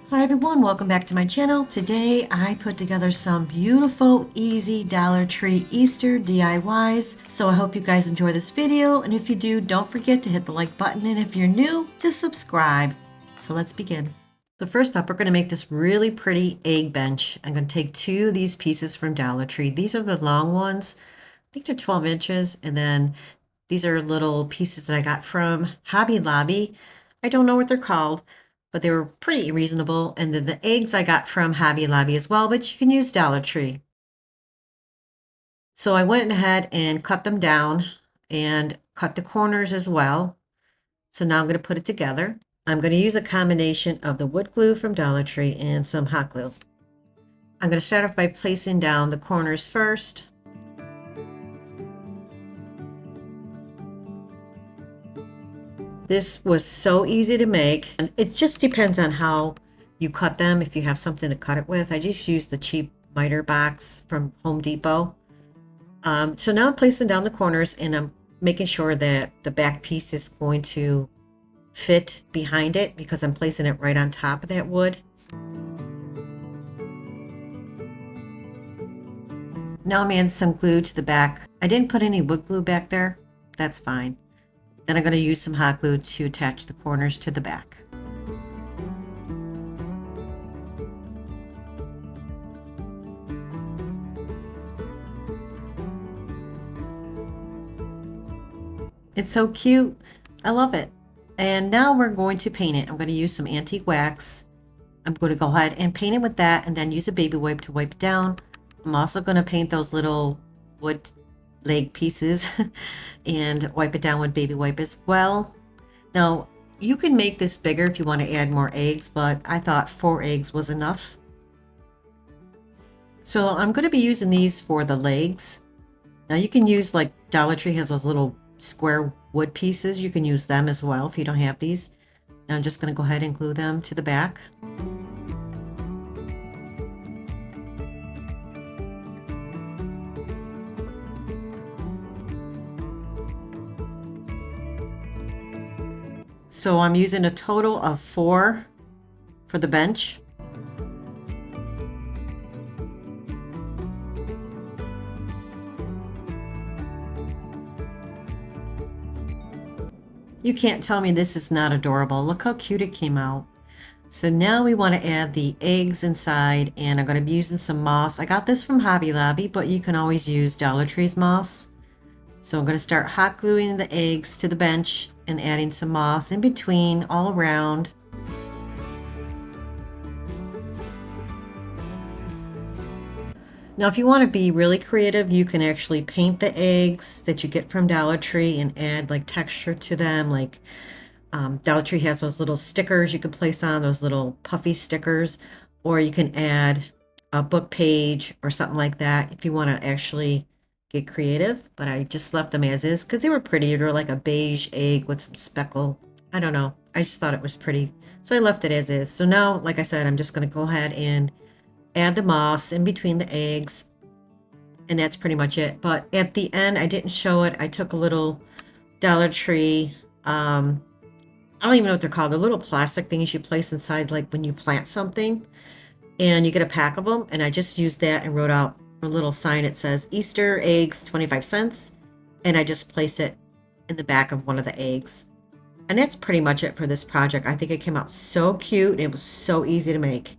Hi everyone, welcome back to my channel. Today I put together some beautiful, easy Dollar Tree Easter DIYs. So I hope you guys enjoy this video, and if you do, don't forget to hit the like button, and if you're new, to subscribe. So let's begin. So first up, we're going to make this really pretty egg bench. I'm going to take two of these pieces from Dollar Tree. These are the long ones. I think they're 12 inches, and then these are little pieces that I got from Hobby Lobby. I don't know what they're called, but they were pretty reasonable. And then the eggs I got from Hobby Lobby as well, but you can use Dollar Tree. So I went ahead and cut them down and cut the corners as well. So now I'm going to put it together. I'm going to use a combination of the wood glue from Dollar Tree and some hot glue. I'm going to start off by placing down the corners first. This was so easy to make, and it just depends on how you cut them. If you have something to cut it with, I just used the cheap miter box from Home Depot. So now I'm placing down the corners, and I'm making sure that the back piece is going to fit behind it because I'm placing it right on top of that wood. Now I'm adding some glue to the back. I didn't put any wood glue back there. That's fine. Then I'm going to use some hot glue to attach the corners to the back. It's so cute. I love it. And now we're going to paint it. I'm going to use some antique wax. I'm going to go ahead and paint it with that and then use a baby wipe to wipe it down. I'm also going to paint those little wood leg pieces and wipe it down with baby wipe as well. Now you can make this bigger if you want to add more eggs, but I thought 4 eggs was enough. So I'm going to be using these for the legs. Now you can use, like Dollar Tree has those little square wood pieces. You can use them as well if you don't have these. Now I'm just going to go ahead and glue them to the back. So I'm using a total of 4 for the bench. You can't tell me this is not adorable. Look how cute it came out. So now we want to add the eggs inside, and I'm going to be using some moss. I got this from Hobby Lobby, but you can always use Dollar Tree's moss. So I'm going to start hot gluing the eggs to the bench and adding some moss in between all around. Now, if you want to be really creative, you can actually paint the eggs that you get from Dollar Tree and add like texture to them. Like Dollar Tree has those little stickers you can place on, those little puffy stickers, or you can add a book page or something like that if you want to actually get creative. But I just left them as is because they were pretty. They were like a beige egg with some speckle. I don't know. I just thought it was pretty. So I left it as is. So now, like I said, I'm just going to go ahead and add the moss in between the eggs, and that's pretty much it. But at the end, I didn't show it. I took a little Dollar Tree, I don't even know what they're called. They're little plastic things you place inside, like when you plant something, and you get a pack of them. And I just used that and wrote out a little sign. It says Easter eggs 25 cents, and I just place it in the back of one of the eggs. And that's pretty much it for this project. I think it came out so cute, and it was so easy to make.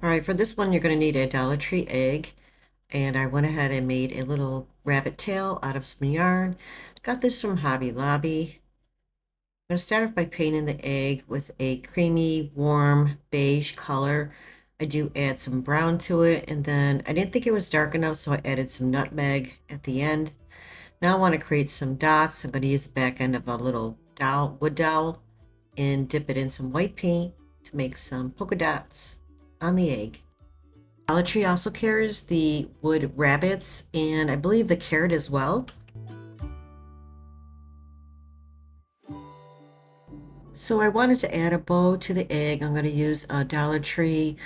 All right, for this one, you're going to need a Dollar Tree egg. And I went ahead and made a little rabbit tail out of some yarn. Got this from Hobby Lobby. I'm going to start off by painting the egg with a creamy, warm beige color. I do add some brown to it, and then I didn't think it was dark enough, so I added some nutmeg at the end. Now I want to create some dots. I'm going to use the back end of a little dowel, wood dowel, and dip it in some white paint to make some polka dots on the egg. Dollar Tree also carries the wood rabbits and I believe the carrot as well. So I wanted to add a bow to the egg. I'm going to use a Dollar Tree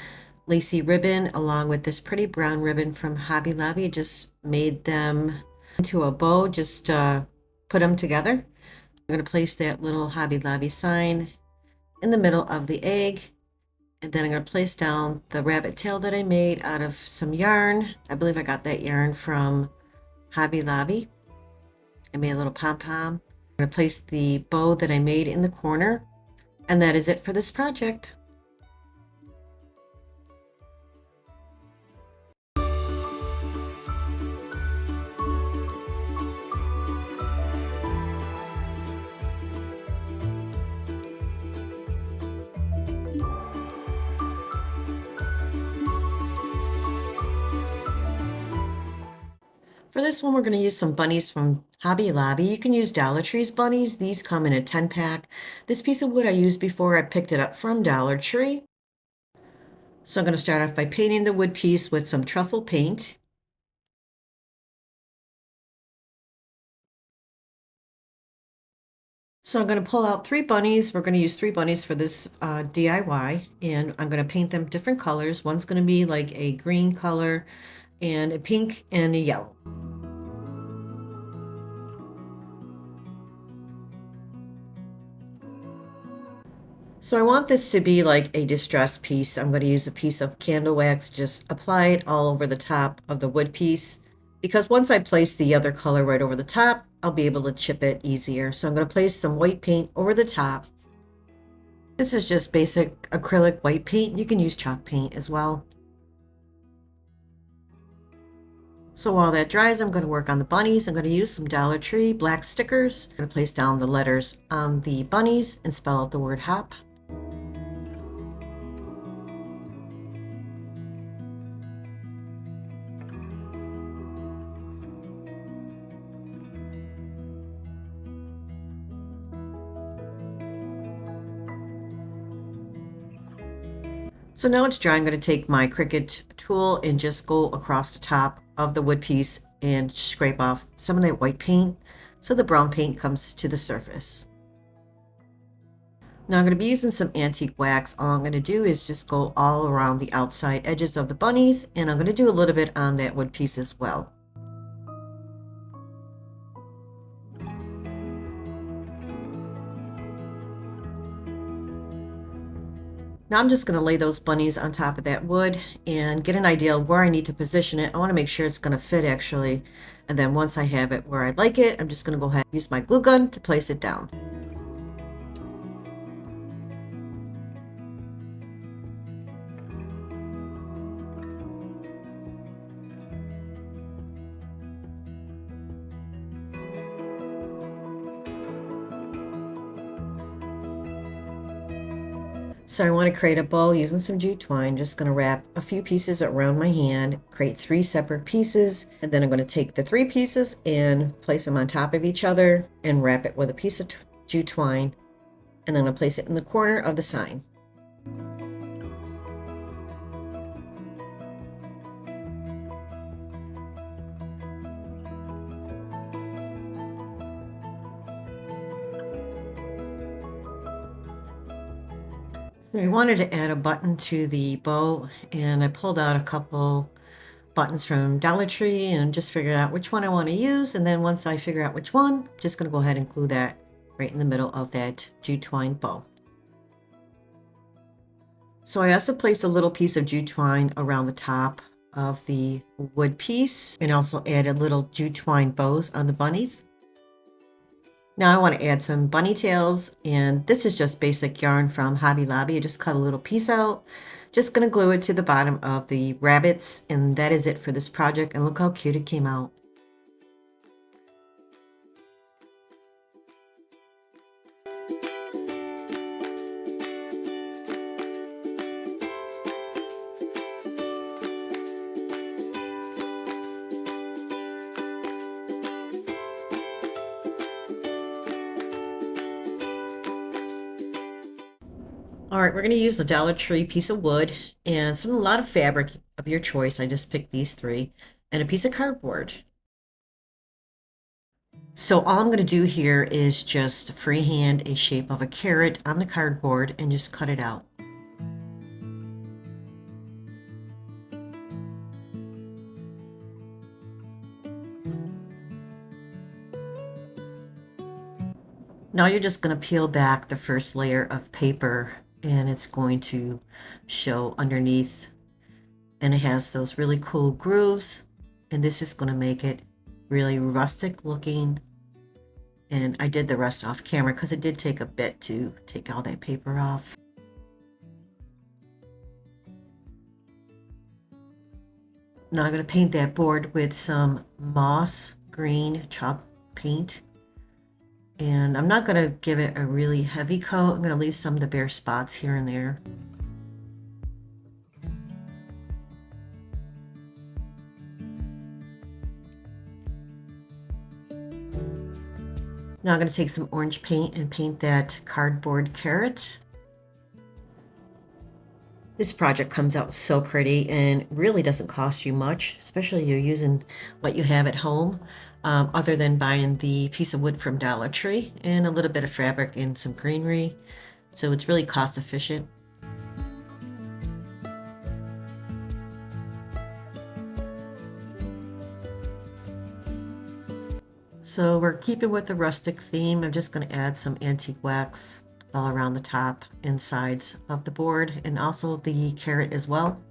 lacy ribbon along with this pretty brown ribbon from Hobby Lobby. Just made them into a bow, just put them together. I'm going to place that little Hobby Lobby sign in the middle of the egg. And then I'm going to place down the rabbit tail that I made out of some yarn. I believe I got that yarn from Hobby Lobby. I made a little pom-pom. I'm going to place the bow that I made in the corner. And that is it for this project. For this one, we're going to use some bunnies from Hobby Lobby. You can use Dollar Tree's bunnies. These come in a 10-pack. This piece of wood I used before. I picked it up from Dollar Tree. So I'm going to start off by painting the wood piece with some truffle paint. So I'm going to pull out 3 bunnies. We're going to use 3 bunnies for this DIY, and I'm going to paint them different colors. One's going to be like a green color, and a pink and a yellow. So I want this to be like a distress piece. I'm going to use a piece of candle wax, just apply it all over the top of the wood piece, because once I place the other color right over the top, I'll be able to chip it easier. So I'm going to place some white paint over the top. This is just basic acrylic white paint. You can use chalk paint as well. So while that dries, I'm going to work on the bunnies. I'm going to use some Dollar Tree black stickers. I'm going to place down the letters on the bunnies and spell out the word hop. So now it's dry. I'm going to take my Cricut tool and just go across the top of the wood piece and scrape off some of that white paint so the brown paint comes to the surface. Now I'm going to be using some antique wax. All I'm going to do is just go all around the outside edges of the bunnies, and I'm going to do a little bit on that wood piece as well. Now I'm just going to lay those bunnies on top of that wood and get an idea of where I need to position it. I want to make sure it's going to fit actually. And then once I have it where I like it, I'm just going to go ahead and use my glue gun to place it down. So I want to create a bow using some jute twine. Just going to wrap a few pieces around my hand, create 3 separate pieces, and then I'm going to take the 3 pieces and place them on top of each other and wrap it with a piece of jute twine, and then I'm going to place it in the corner of the sign. I wanted to add a button to the bow, and I pulled out a couple buttons from Dollar Tree and just figured out which one I want to use. And then once I figure out which one, I'm just going to go ahead and glue that right in the middle of that jute twine bow. So I also placed a little piece of jute twine around the top of the wood piece and also added little jute twine bows on the bunnies. Now I want to add some bunny tails, and this is just basic yarn from Hobby Lobby. I just cut a little piece out. Just going to glue it to the bottom of the rabbits, and that is it for this project. And look how cute it came out. All right, we're going to use the Dollar Tree piece of wood and a lot of fabric of your choice. I just picked these 3 and a piece of cardboard. So all I'm going to do here is just freehand a shape of a carrot on the cardboard and just cut it out. Now you're just going to peel back the first layer of paper and it's going to show underneath, and it has those really cool grooves, and this is going to make it really rustic looking. And I did the rest off camera because it did take a bit to take all that paper off. Now I'm going to paint that board with some moss green chalk paint. And I'm not going to give it a really heavy coat. I'm going to leave some of the bare spots here and there. Now I'm going to take some orange paint and paint that cardboard carrot. This project comes out so pretty and really doesn't cost you much, especially if you're using what you have at home, other than buying the piece of wood from Dollar Tree and a little bit of fabric and some greenery. So it's really cost efficient. So we're keeping with the rustic theme. I'm just going to add some antique wax all around the top and sides of the board, and also the carrot as well.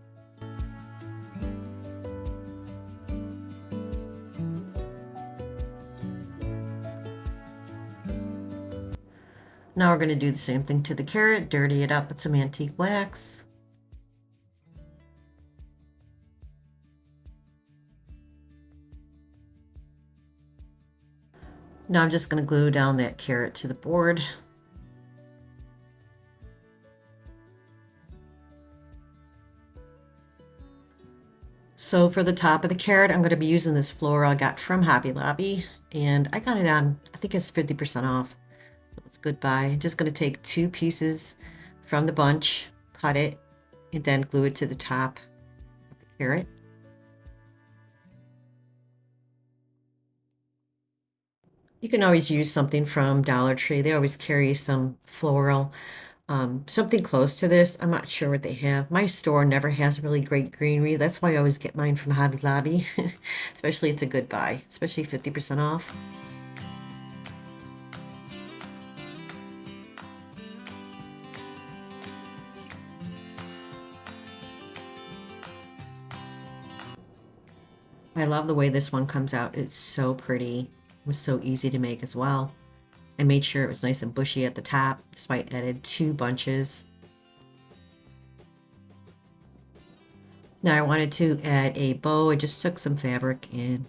Now we're going to do the same thing to the carrot, dirty it up with some antique wax. Now I'm just going to glue down that carrot to the board. So for the top of the carrot, I'm going to be using this floral I got from Hobby Lobby, and I got it on, I think it's 50% off. So it's a good buy. I'm just going to take 2 pieces from the bunch, cut it, and then glue it to the top of the carrot. You can always use something from Dollar Tree. They always carry some floral, something close to this. I'm not sure what they have. My store never has really great greenery. That's why I always get mine from Hobby Lobby. Especially it's a good buy, especially 50% off. I love the way this one comes out. It's so pretty. It was so easy to make as well. I made sure it was nice and bushy at the top. That's why I added 2 bunches. Now I wanted to add a bow. I just took some fabric and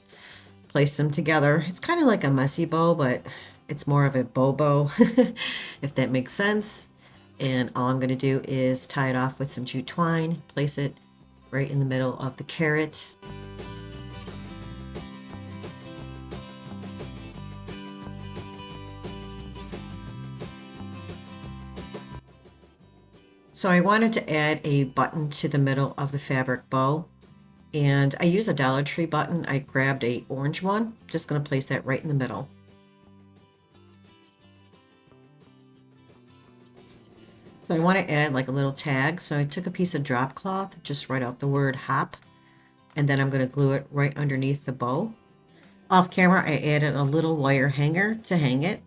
placed them together. It's kind of like a messy bow, but it's more of a bow, if that makes sense. And all I'm going to do is tie it off with some jute twine, place it right in the middle of the carrot. So I wanted to add a button to the middle of the fabric bow, and I use a Dollar Tree button. I grabbed a orange one, just going to place that right in the middle. So I want to add like a little tag, so I took a piece of drop cloth, just write out the word hop, and then I'm going to glue it right underneath the bow. Off camera, I added a little wire hanger to hang it.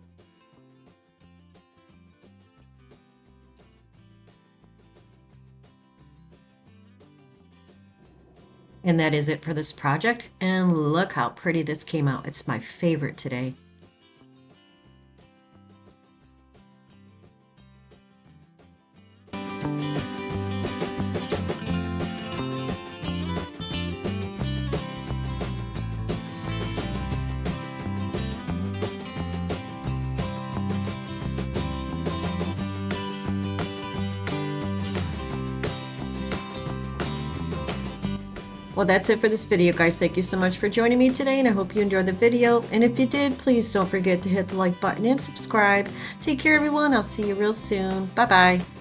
And that is it for this project. And look how pretty this came out. It's my favorite today. Well, that's it for this video, guys. Thank you so much for joining me today, and I hope you enjoyed the video. And if you did, please don't forget to hit the like button and subscribe. Take care, everyone. I'll see you real soon. Bye-bye.